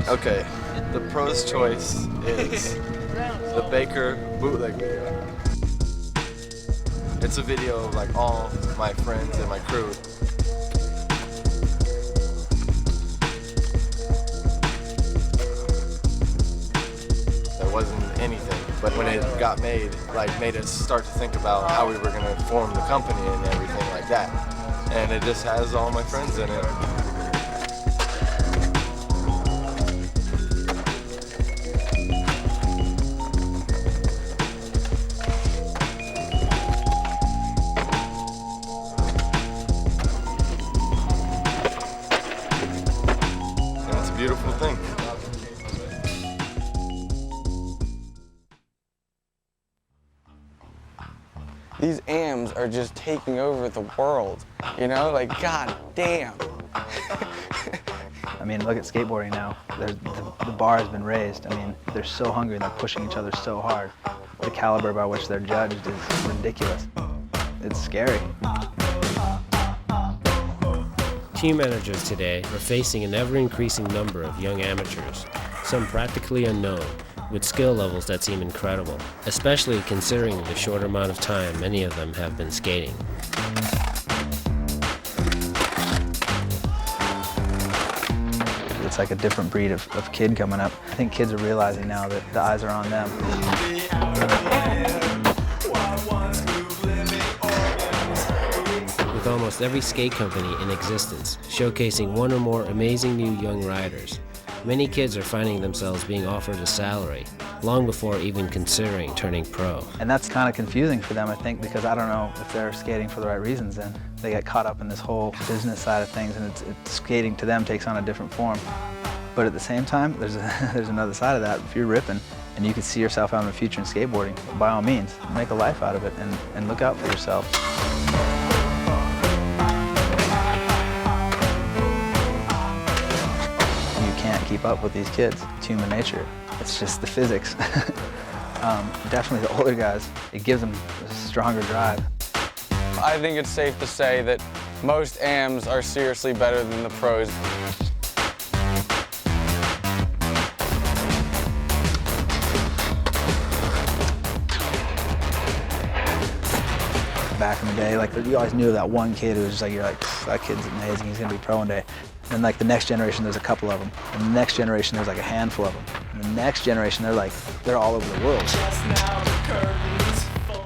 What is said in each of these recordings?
Okay, the pro's choice is the Baker bootleg video. It's a video of like all my friends and my crew. There wasn't anything, but when it got made, made us start to think about how we were gonna form the company and everything like that. And it just has all my friends in it. Beautiful thing. These AMs are just taking over the world, you know? Like, god damn. I mean, look at skateboarding now. The bar has been raised. I mean, they're so hungry and they're pushing each other so hard. The caliber by which they're judged is ridiculous. It's scary. Team managers today are facing an ever-increasing number of young amateurs, some practically unknown, with skill levels that seem incredible, especially considering the short amount of time many of them have been skating. It's like a different breed of kid coming up. I think kids are realizing now that the eyes are on them. With almost every skate company in existence showcasing one or more amazing new young riders, many kids are finding themselves being offered a salary long before even considering turning pro. And that's kind of confusing for them, I think, because I don't know if they're skating for the right reasons then. They get caught up in this whole business side of things, and skating to them takes on a different form. But at the same time, there's another side of that. If you're ripping and you can see yourself having a future in skateboarding, by all means, make a life out of it and look out for yourself. Keep up with these kids. It's human nature. It's just the physics. Definitely the older guys, it gives them a stronger drive. I think it's safe to say that most AMs are seriously better than the pros. Back in the day, you always knew that one kid who was just you're like, that kid's amazing, he's gonna be pro one day. And the next generation, there's a couple of them. And the next generation, there's a handful of them. And the next generation, they're all over the world.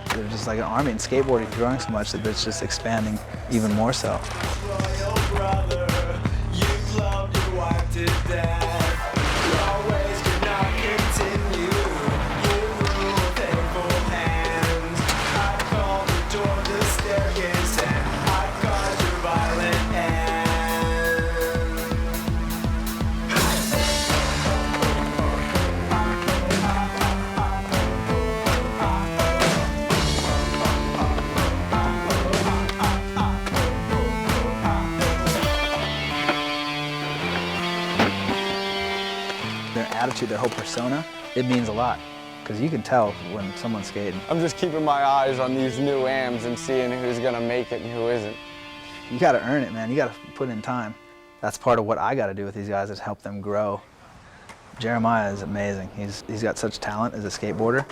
They're just like an army, and skateboarding is growing so much that it's just expanding even more so. Attitude, their whole persona, it means a lot, because you can tell when someone's skating. I'm just keeping my eyes on these new AMs and seeing who's gonna make it and who isn't. You gotta earn it, man. You gotta put in time. That's part of what I gotta do with these guys, is help them grow. Jeremiah is amazing. He's got such talent as a skateboarder.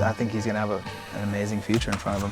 I think he's gonna have an amazing future in front of him.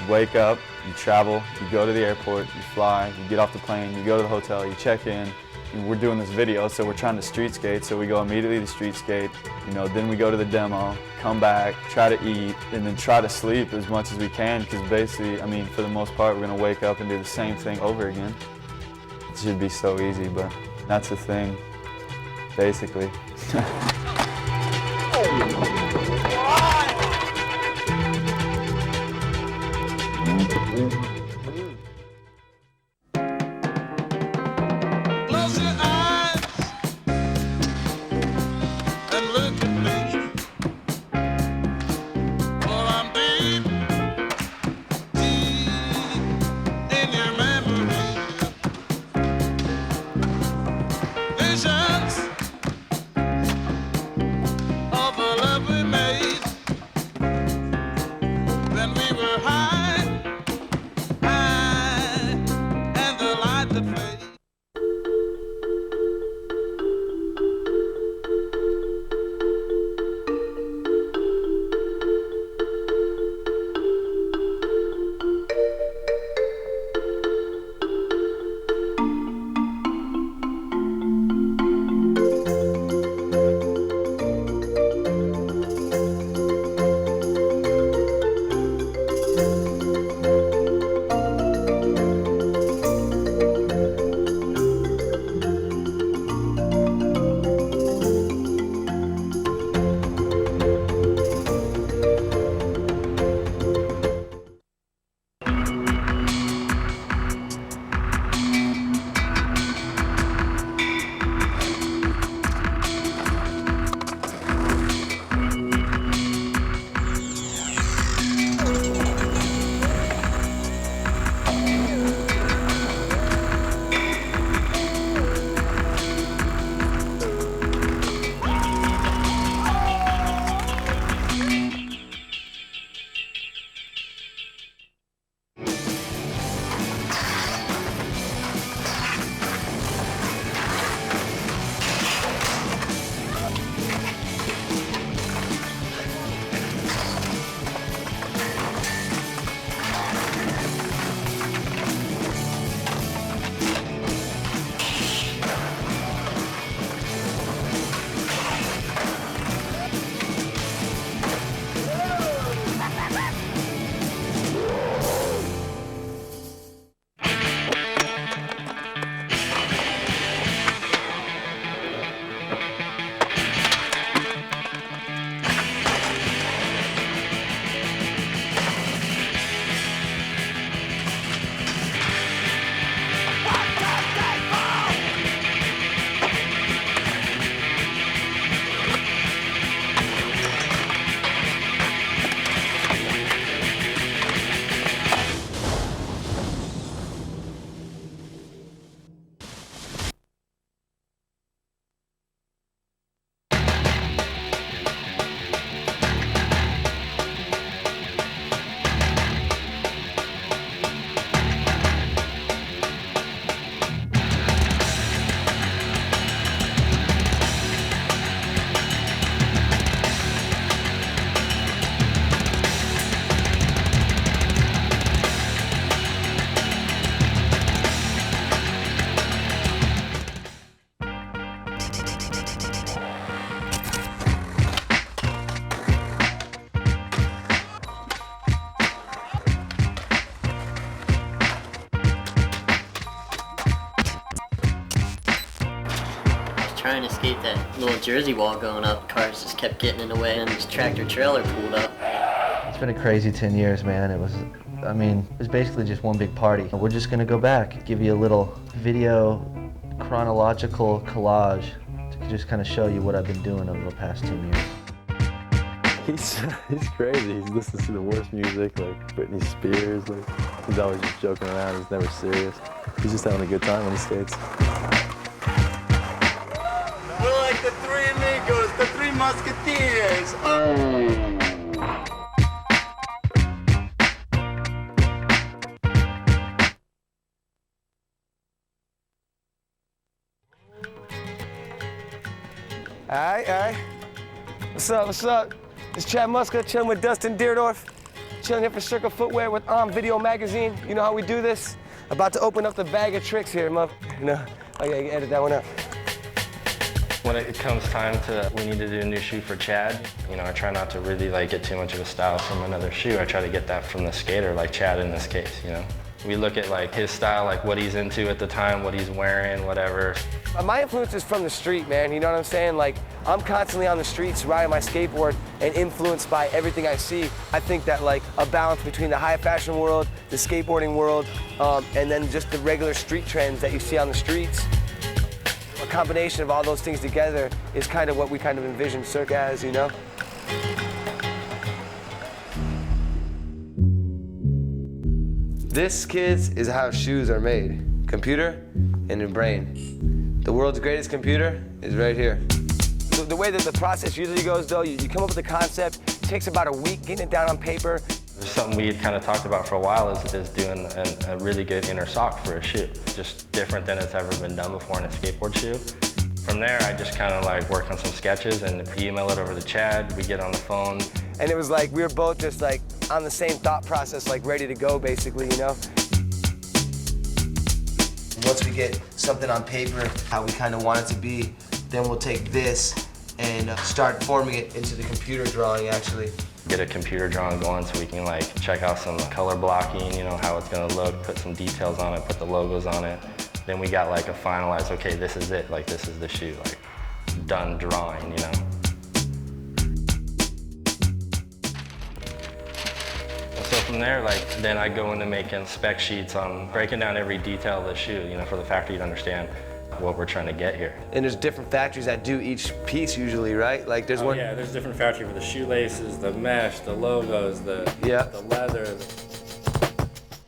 wake up, you travel, you go to the airport, you fly, you get off the plane, you go to the hotel, you check in. We're doing this video, so we're trying to street skate, so we go immediately to street skate, then we go to the demo, come back, try to eat, and then try to sleep as much as we can, because basically, for the most part, we're gonna wake up and do the same thing over again. It should be so easy, but that's the thing, basically. trying to skate that little Jersey wall going up. Cars just kept getting in the way and this tractor trailer pulled up. It's been a crazy 10 years, man. It was basically just one big party. We're just gonna go back, give you a little video chronological collage to just kind of show you what I've been doing over the past 10 years. He's crazy. He listens to the worst music, like Britney Spears. Like, he's always just joking around. He's never serious. He's just having a good time when he skates. We're like the Three Amigos, the Three Musketeers. Oh. All right. What's up? It's Chad Muska, chilling with Dustin Deerdorf. Chilling here for Circle Footwear with Video Magazine. You know how we do this? About to open up the bag of tricks here, you know. I gotta edit that one out. When it comes time to, we need to do a new shoe for Chad, you know, I try not to really get too much of a style from another shoe. I try to get that from the skater, like Chad in this case, you know. We look at his style, what he's into at the time, what he's wearing, whatever. My influence is from the street, man, you know what I'm saying? I'm constantly on the streets riding my skateboard and influenced by everything I see. I think that a balance between the high fashion world, the skateboarding world, and then just the regular street trends that you see on the streets. A combination of all those things together is kind of what we kind of envision Cirque as, you know? This, kids, is how shoes are made. Computer and your brain. The world's greatest computer is right here. The way that the process usually goes, though, you come up with a concept, it takes about a week getting it down on paper. Something we had kind of talked about for a while is doing a really good inner sock for a shoe. Just different than it's ever been done before in a skateboard shoe. From there, I just kind of work on some sketches and email it over to Chad. We get on the phone. And it was we were both just on the same thought process, ready to go, basically, you know? Once we get something on paper, how we kind of want it to be, then we'll take this and start forming it into the computer drawing, actually. Get a computer drawing going so we can check out some color blocking, you know, how it's gonna look, put some details on it, put the logos on it. Then we got a finalized, okay, this is it, this is the shoe, done drawing, you know. So from there, then I go into making spec sheets on breaking down every detail of the shoe, you know, for the factory to understand what we're trying to get here. And there's different factories that do each piece usually, right? There's one. Yeah, there's different factory for the shoelaces, the mesh, the logos, the leather.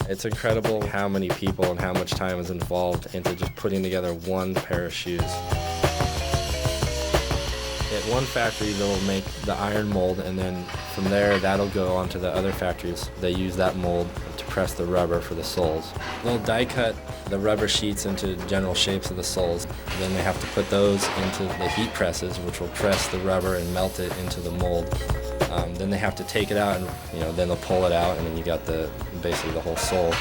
It's incredible how many people and how much time is involved into just putting together one pair of shoes. At one factory, they'll make the iron mold, and then from there, that'll go on to the other factories. They use that mold to press the rubber for the soles. They'll die cut the rubber sheets into general shapes of the soles. Then they have to put those into the heat presses, which will press the rubber and melt it into the mold. Then they have to take it out, and then they'll pull it out, and then you got basically the whole sole.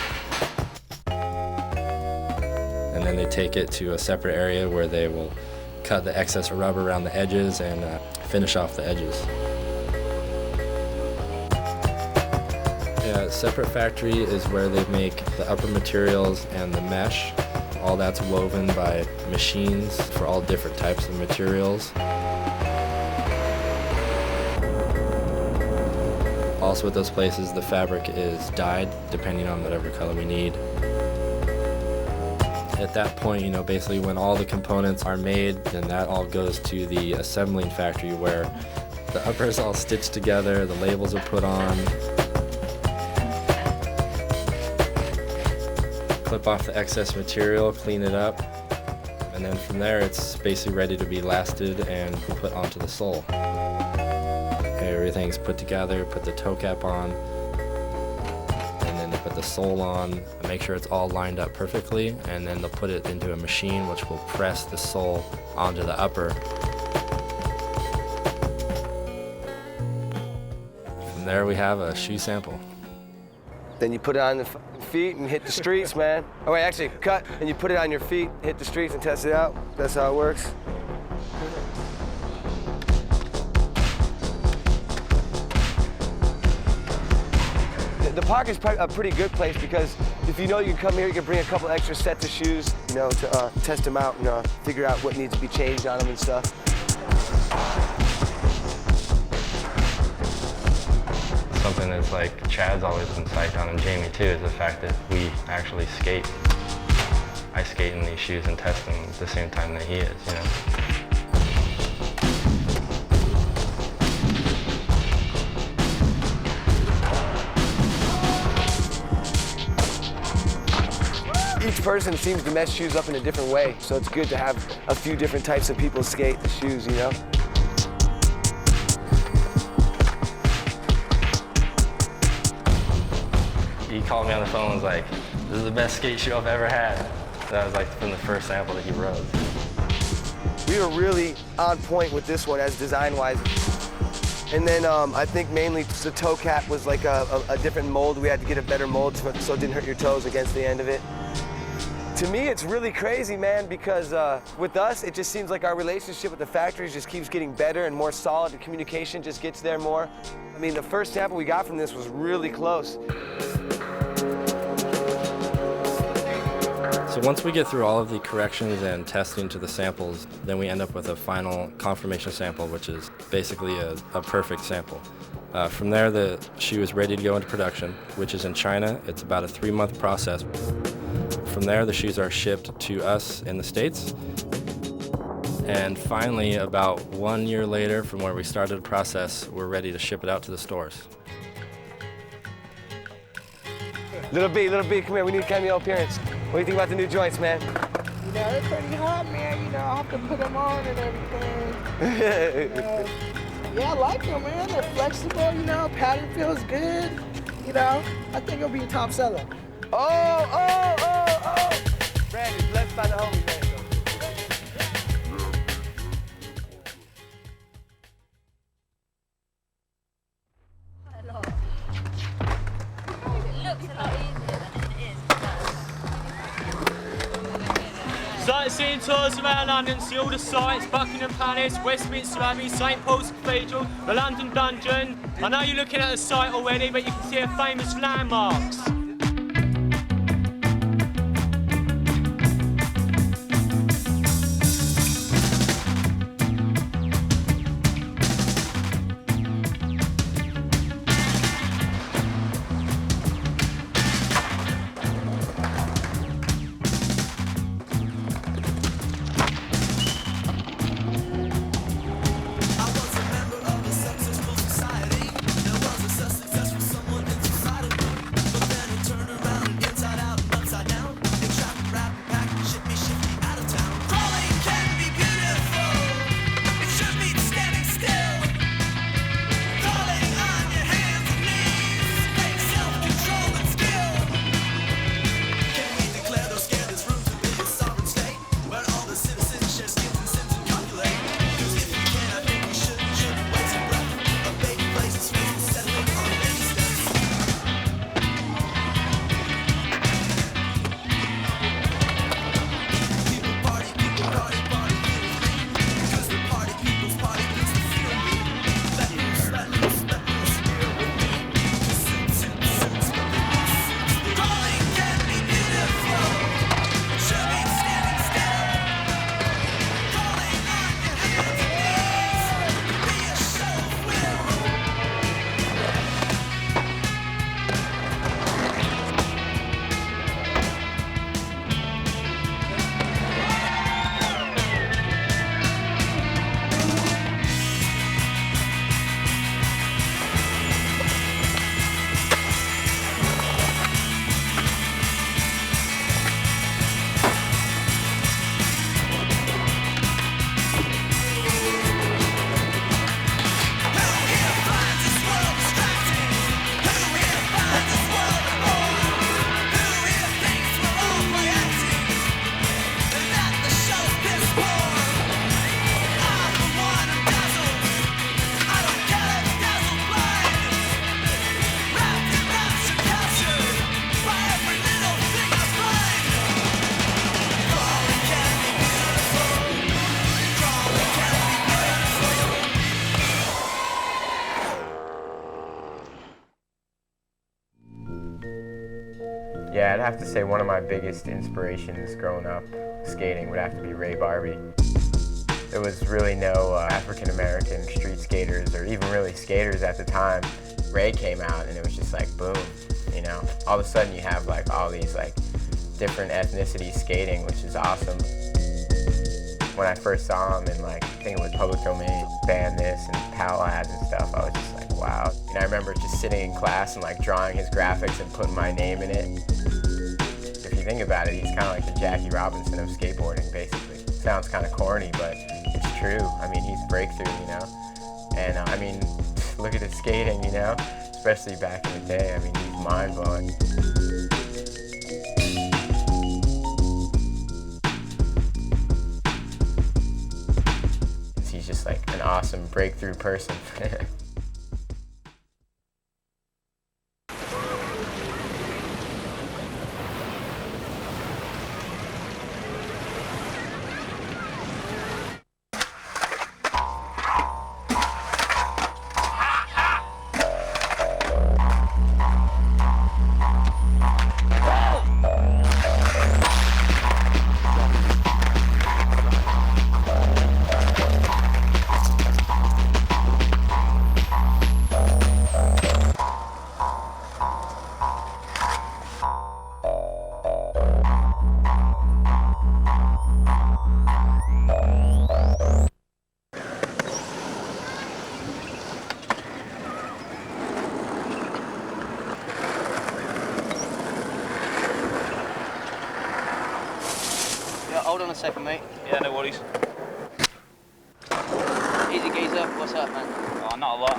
And then they take it to a separate area where they will cut the excess rubber around the edges and finish off the edges. Yeah, a separate factory is where they make the upper materials and the mesh. All that's woven by machines for all different types of materials. Also at those places, the fabric is dyed depending on whatever color we need. At that point, basically when all the components are made, then that all goes to the assembling factory where the upper is all stitched together, the labels are put on. Clip off the excess material, clean it up, and then from there it's basically ready to be lasted and put onto the sole. Everything's put together, put the toe cap on, and then they put the sole on, make sure it's all lined up perfectly, and then they'll put it into a machine which will press the sole onto the upper. From there we have a shoe sample. Then you put it on the feet and hit the streets, man. Oh wait, actually, cut, and you put it on your feet, hit the streets and test it out. That's how it works. The park is a pretty good place because if you know you can come here, you can bring a couple extra sets of shoes, to test them out and figure out what needs to be changed on them and stuff. Something that's Chad's always been psyched on, and Jamie too, is the fact that we actually skate. I skate in these shoes and test them at the same time that he is, Each person seems to mess shoes up in a different way, so it's good to have a few different types of people skate the shoes, He called me on the phone and was like, "This is the best skate shoe I've ever had." That was from the first sample that he rode. We were really on point with this one as design-wise. And then I think mainly the toe cap was like a different mold. We had to get a better mold so it didn't hurt your toes against the end of it. To me, it's really crazy, man, because with us, it just seems like our relationship with the factories just keeps getting better and more solid. The communication just gets there more. I mean, the first sample we got from this was really close. So once we get through all of the corrections and testing to the samples, then we end up with a final confirmation sample, which is basically a perfect sample. From there, the shoe is ready to go into production, which is in China. It's about a 3-month process. From there, the shoes are shipped to us in the States. And finally, about 1 year later from where we started the process, we're ready to ship it out to the stores. Little B, come here. We need a cameo appearance. What do you think about the new joints, man? You know, they're pretty hot, man. You know, I have to put them on and everything. Yeah, I like them, man. They're flexible, you know, pattern feels good. You know, I think it'll be a top seller. Oh! Brandon, blessed by the homie, man. Sightseeing tours around London, see all the sights, Buckingham Palace, Westminster Abbey, St Paul's Cathedral, the London Dungeon. I know you're looking at the site already, but you can see our famous landmarks. Yeah, I'd have to say one of my biggest inspirations growing up skating would have to be Ray Barbee. There was really no African-American street skaters or even really skaters at the time. Ray came out and it was just like boom, you know? All of a sudden you have like all these like different ethnicities skating, which is awesome. When I first saw him in like, I think it was Public Domain, Band This and Powell ads and stuff, I was just like, wow. And I remember just sitting in class and like drawing his graphics and putting my name in it. If you think about it, he's kind of like the Jackie Robinson of skateboarding, basically. Sounds kind of corny, but it's true. I mean, he's breakthrough, you know? And I mean, look at his skating, you know? Especially back in the day, I mean, he's mind-blowing. He's just like an awesome breakthrough person. Yeah, hold on a second, mate. Yeah, no worries. Easy geezer, what's up, man? Oh, not a lot.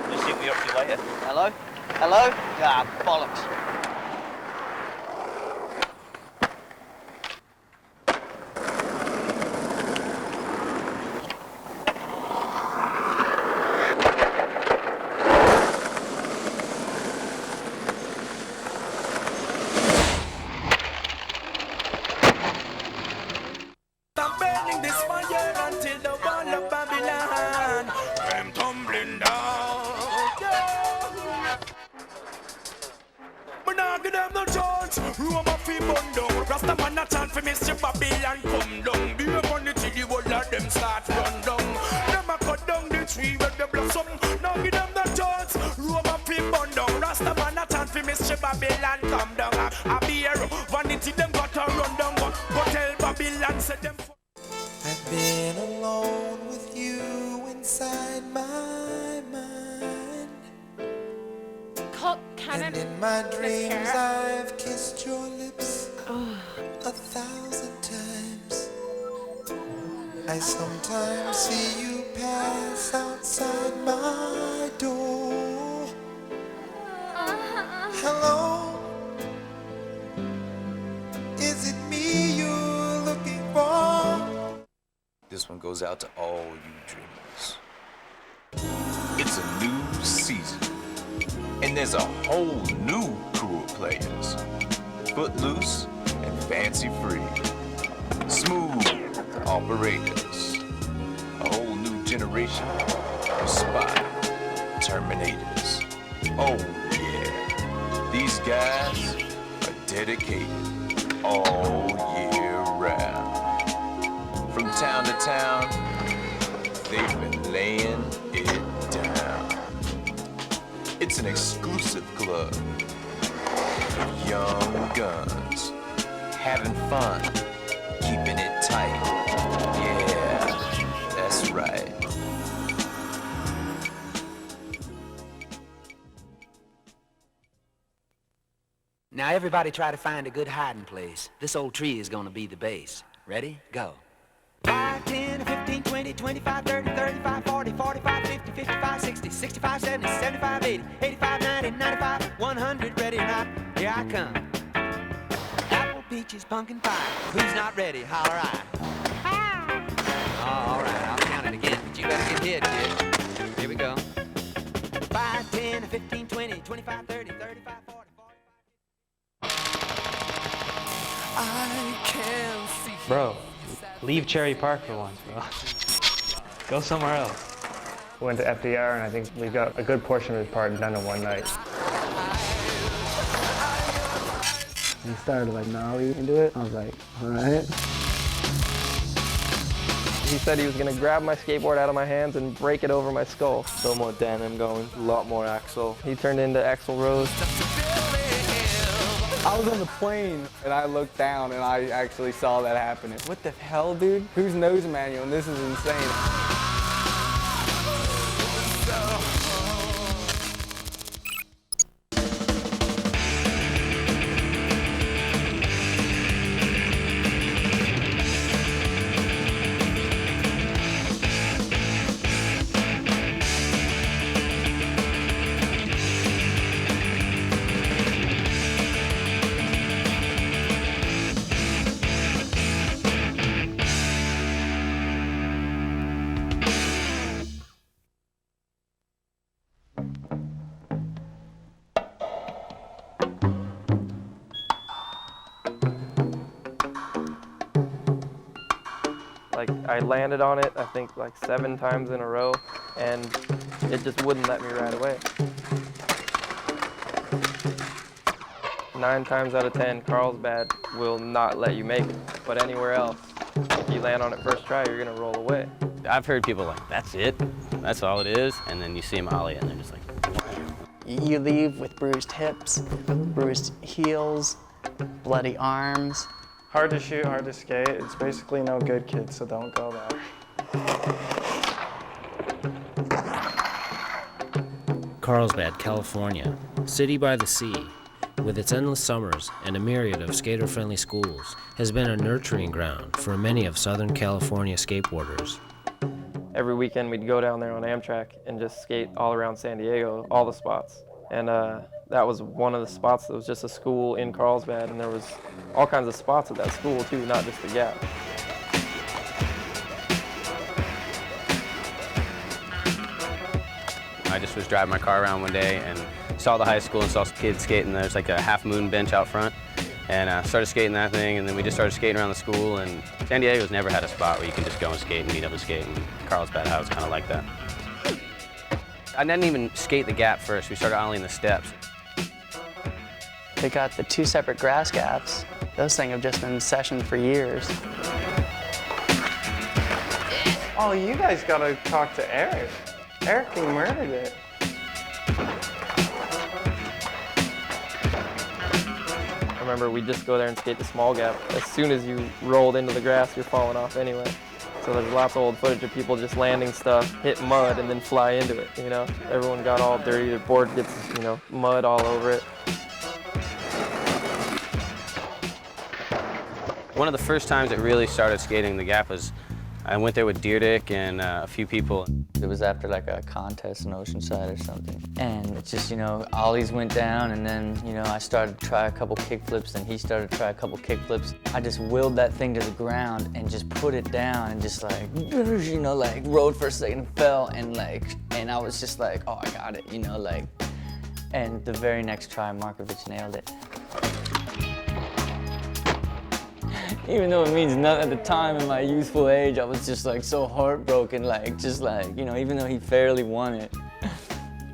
We'll see what you're up to later. Hello? Hello? Ah, bollocks. I'm burning this fire until the wall of Babylon came tumbling down. Yeah. But now give them no chance. Roma fi burn down. Rasta man a chant for Mr. Babylon come down. Be up on the till the whole of them start run down. Them a cut down the tree where the blossom. Now give them no chance. Roma fi burn down. Rasta man a chant for Mr. Babylon come down. I be here. Vanity them got to run down. Go tell Babylon say them. I've been alone with you inside my mind. And in my dreams I've kissed your lips 1,000 times. I sometimes see you pass outside my door. Hello, is it me you're looking for? This one goes out to all you dreamers. It's a new season, and there's a whole new crew of players. Footloose and fancy free. Smooth operators. A whole new generation of spy terminators. Oh yeah, these guys are dedicated all year round. From town to town, they've been laying it down. It's an exclusive club of young guns, having fun, keeping it tight. Yeah, that's right. Now everybody try to find a good hiding place. This old tree is gonna be the base. Ready? Go. 5, 10, 15, 20, 25, 30, 35, 40, 45, 50, 55, 60, 65, 70, 75, 80, 85, 90, 95, 100, ready or not, here I come. Apple, peaches, pumpkin pie. Who's not ready? Holler I. Oh, all right, I'll count it again, but you better get hit, kid. Here we go. 5, 10, 15, 20, 25, 30, 35, 40. I can see. Bro, leave Cherry Park for once, bro. Go somewhere else. Went to FDR, and I think we got a good portion of his part done in one night. He started like, no, we can do it. I was like, all right. He said he was gonna grab my skateboard out of my hands and break it over my skull. So more denim going, a lot more Axl. He turned into Axl Rose. I was on the plane and I looked down and I actually saw that happening. What the hell, dude? Who's nose manual? And this is insane. Like, I landed on it, I think, like 7 times in a row, and it just wouldn't let me ride away. 9 times out of 10, Carlsbad will not let you make it. But anywhere else, if you land on it first try, you're gonna roll away. I've heard people like, that's it, that's all it is, and then you see them ollie and they're just like, You leave with bruised hips, bruised heels, bloody arms, Hard to shoot, hard to skate. It's basically no good, kids, so don't go there. Carlsbad, California, city by the sea, with its endless summers and a myriad of skater-friendly schools, has been a nurturing ground for many of Southern California skateboarders. Every weekend we'd go down there on Amtrak and just skate all around San Diego, all the spots. And that was one of the spots that was just a school in Carlsbad, and there was all kinds of spots at that school too, not just the Gap. I just was driving my car around one day and saw the high school and saw some kids skating. There's like a half moon bench out front, and started skating that thing, and then we just started skating around the school. And San Diego's never had a spot where you can just go and skate and meet up and skate, and Carlsbad was kind of like that. I didn't even skate the Gap first. We started ollieing the steps. They got the 2 separate grass gaps. Those things have just been in session for years. Oh, you guys gotta talk to Eric. Eric murdered it. I remember we'd just go there and skate the small gap. As soon as you rolled into the grass, you're falling off anyway. So there's lots of old footage of people just landing stuff, hit mud, and then fly into it, you know? Everyone got all dirty, the board gets, you know, mud all over it. One of the first times that really started skating the Gap was I went there with Deerdick and a few people. It was after like a contest in Oceanside or something. And it's just, you know, ollies went down, and then, you know, I started to try a couple kickflips, and he started to try a couple kickflips. I just willed that thing to the ground and just put it down and just like, you know, like rode for a second and fell, and I was just like, oh, I got it, you know, like. And the very next try, Markovic nailed it. Even though it means nothing at the time in my youthful age, I was just like so heartbroken, like, just like, you know, even though he fairly won it,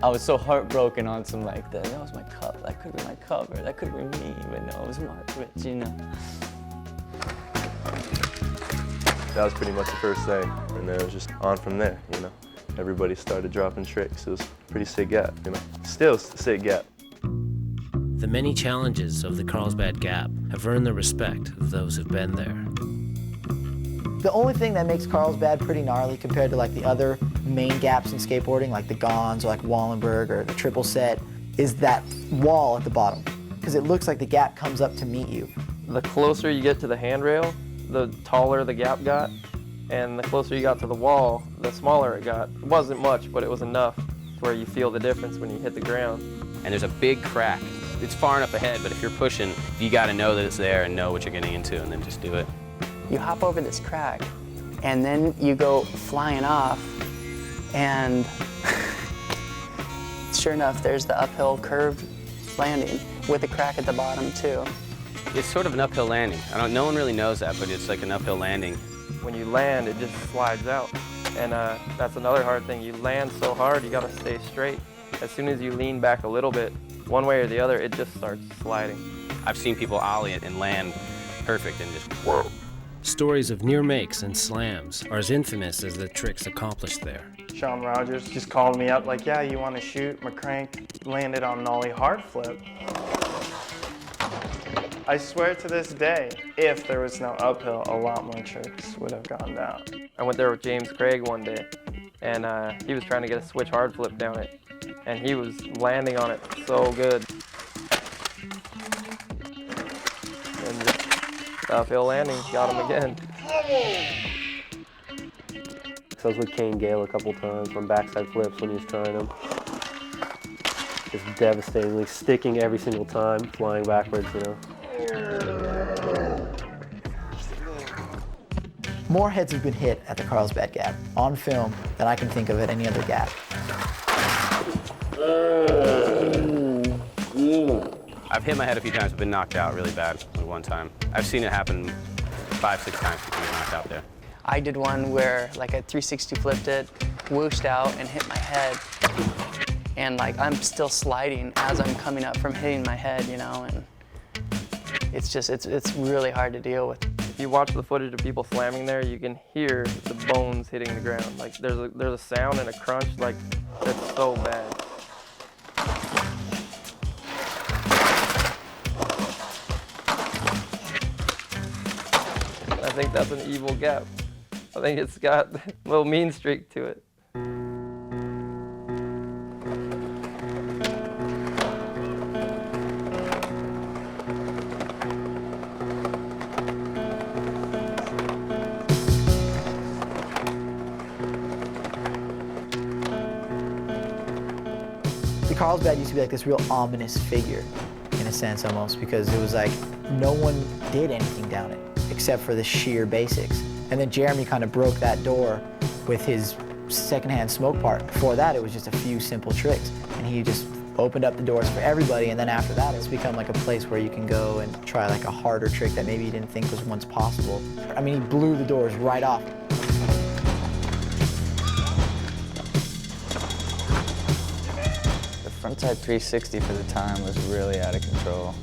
I was so heartbroken on some like, that was my cup, that could be my cover, that could be me, but no, it was Markovic, you know. That was pretty much the first day, and then it was just on from there, you know. Everybody started dropping tricks. It was a pretty sick gap, you know. Still a sick gap. The many challenges of the Carlsbad Gap have earned the respect of those who've been there. The only thing that makes Carlsbad pretty gnarly compared to like the other main gaps in skateboarding, like the Gons or like Wallenberg or the Triple Set, is that wall at the bottom, because it looks like the gap comes up to meet you. The closer you get to the handrail, the taller the gap got, and the closer you got to the wall, the smaller it got. It wasn't much, but it was enough to where you feel the difference when you hit the ground. And there's a big crack. It's far enough ahead, but if you're pushing, you got to know that it's there and know what you're getting into, and then just do it. You hop over this crack, and then you go flying off, and sure enough, there's the uphill curved landing with a crack at the bottom too. It's sort of an uphill landing. No one really knows that, but it's like an uphill landing. When you land, it just slides out, and that's another hard thing. You land so hard, you got to stay straight. As soon as you lean back a little bit, one way or the other, it just starts sliding. I've seen people ollie it and land perfect and just whoa. Stories of near makes and slams are as infamous as the tricks accomplished there. Sean Rogers just called me up like, yeah, you want to shoot? My crank landed on an ollie hard flip. I swear to this day, if there was no uphill, a lot more tricks would have gone down. I went there with James Craig one day, and he was trying to get a switch hard flip down it, and he was landing on it so good. And just uphill landing got him again. So I was with Kane Gale a couple times on backside flips when he was trying them. Just devastatingly sticking every single time, flying backwards, you know. More heads have been hit at the Carlsbad Gap on film than I can think of at any other gap. I've hit my head a few times, been knocked out really bad one time. I've seen it happen 5, 6 times people get knocked out there. I did one where like I 360 flipped it, whooshed out and hit my head. And like I'm still sliding as I'm coming up from hitting my head, you know, and it's just, it's really hard to deal with. If you watch the footage of people slamming there, you can hear the bones hitting the ground. Like there's a sound and a crunch like that's so bad. think that's an evil gap. I think it's got a little mean streak to it. The Carlsbad used to be like this real ominous figure, in a sense almost, because it was like no one did anything down it except for the sheer basics. And then Jeremy kind of broke that door with his secondhand smoke part. Before that, it was just a few simple tricks, and he just opened up the doors for everybody. And then after that, it's become like a place where you can go and try like a harder trick that maybe you didn't think was once possible. I mean, he blew the doors right off. Frontside 360 for the time was really out of control.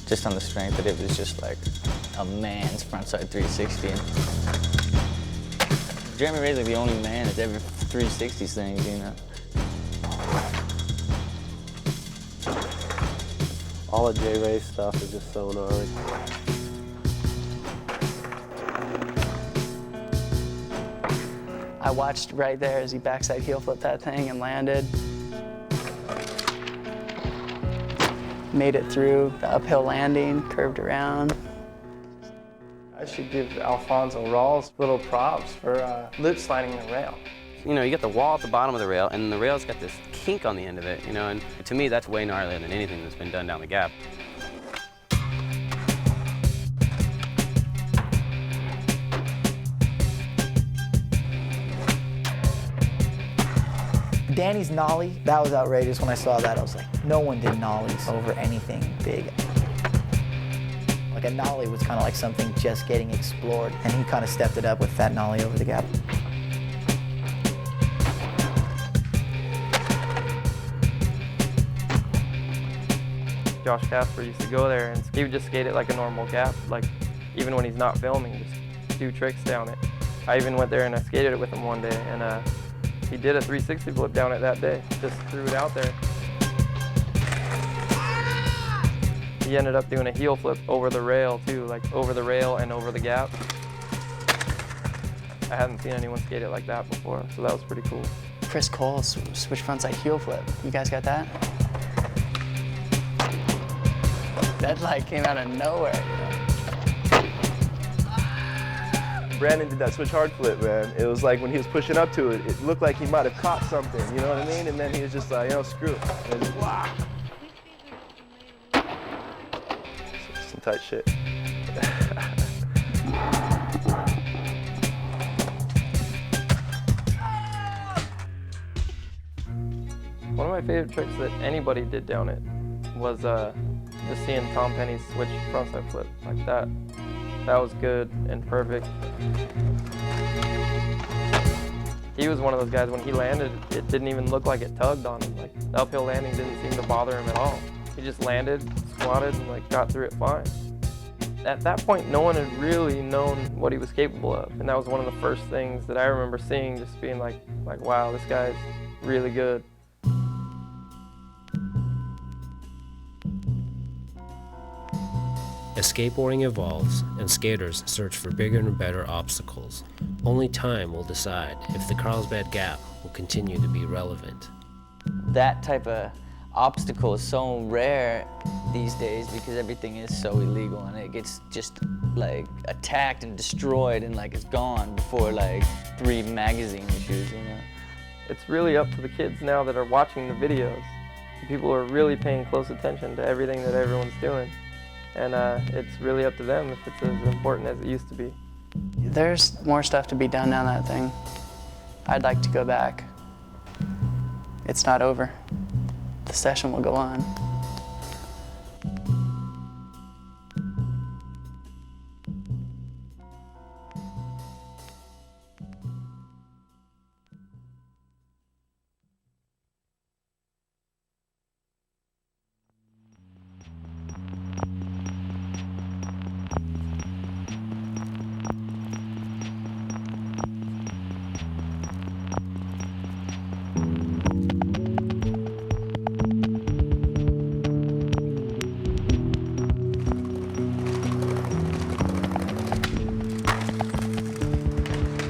Just on the strength that it was just like a man's frontside 360. And Jeremy Ray's like the only man that's ever 360s things, you know. All the J Ray stuff is just so gnarly. I watched right there as he backside heel flipped that thing and landed. Made it through the uphill landing, curved around. I should give Alfonso Rawls little props for lip sliding the rail. You know, you get the wall at the bottom of the rail, and the rail's got this kink on the end of it, you know, and to me, that's way gnarlier than anything that's been done down the gap. Danny's nollie, that was outrageous. When I saw that, I was like, no one did nollies over anything big. Like a nollie was kind of like something just getting explored, and he kind of stepped it up with that nollie over the gap. Josh Casper used to go there and he would just skate it like a normal gap, like even when he's not filming, just do tricks down it. I even went there and I skated it with him one day, and he did a 360 flip down it that day, just threw it out there. He ended up doing a heel flip over the rail too, like over the rail and over the gap. I hadn't seen anyone skate it like that before, so that was pretty cool. Chris Cole switch frontside heel flip. You guys got that? That like came out of nowhere, you know? Brandon did that switch hard flip, man. It was like when he was pushing up to it, it looked like he might have caught something, you know what I mean? And then he was just like, you know, screw it. And just, wow. Some tight shit. One of my favorite tricks that anybody did down it was just seeing Tom Penny's switch frontside flip like that. That was good and perfect. He was one of those guys, when he landed, it didn't even look like it tugged on him. Like, the uphill landing didn't seem to bother him at all. He just landed, squatted, and like got through it fine. At that point, no one had really known what he was capable of. And that was one of the first things that I remember seeing, just being like wow, this guy's really good. As skateboarding evolves and skaters search for bigger and better obstacles, only time will decide if the Carlsbad Gap will continue to be relevant. That type of obstacle is so rare these days because everything is so illegal, and it gets just like attacked and destroyed and like it's gone before like 3 magazine issues, you know? It's really up to the kids now that are watching the videos. People are really paying close attention to everything that everyone's doing. And it's really up to them if it's as important as it used to be. There's more stuff to be done down that thing. I'd like to go back. It's not over. The session will go on.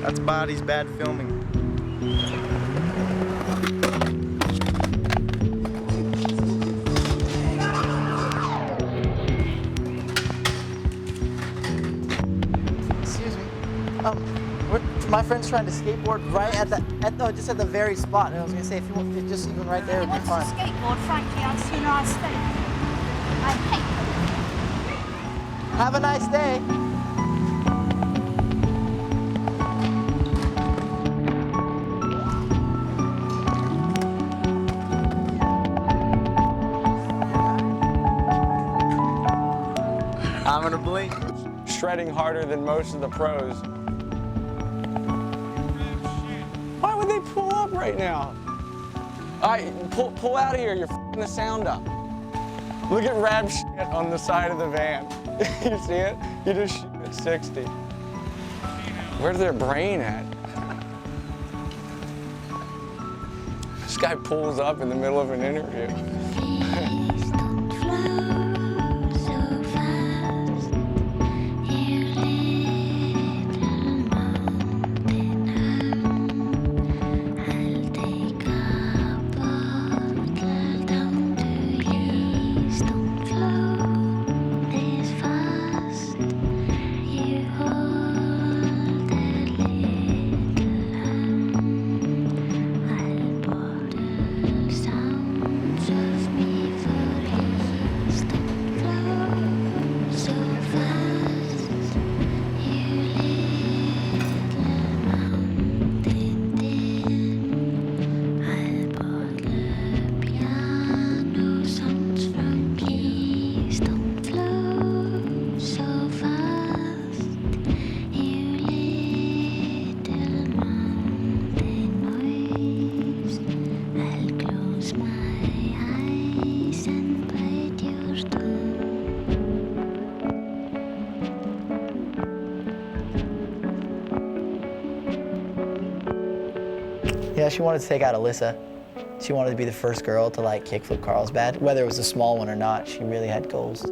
That's Body's bad filming. Excuse me. My friend's trying to skateboard right just at the very spot. And I was gonna say, if you want, just even right there would be fine. Skateboard, frankly, I'd sooner I stayed. I hate them. Have a nice day. I'm gonna blink. Shredding harder than most of the pros. Why would they pull up right now? All right, pull out of here. You're f***ing the sound up. Look at Rab shit on the side of the van. You see it? You just shit at 60. Where's their brain at? This guy pulls up in the middle of an interview. Yeah, she wanted to take out Alyssa. She wanted to be the first girl to like kickflip Carlsbad. Whether it was a small one or not, she really had goals.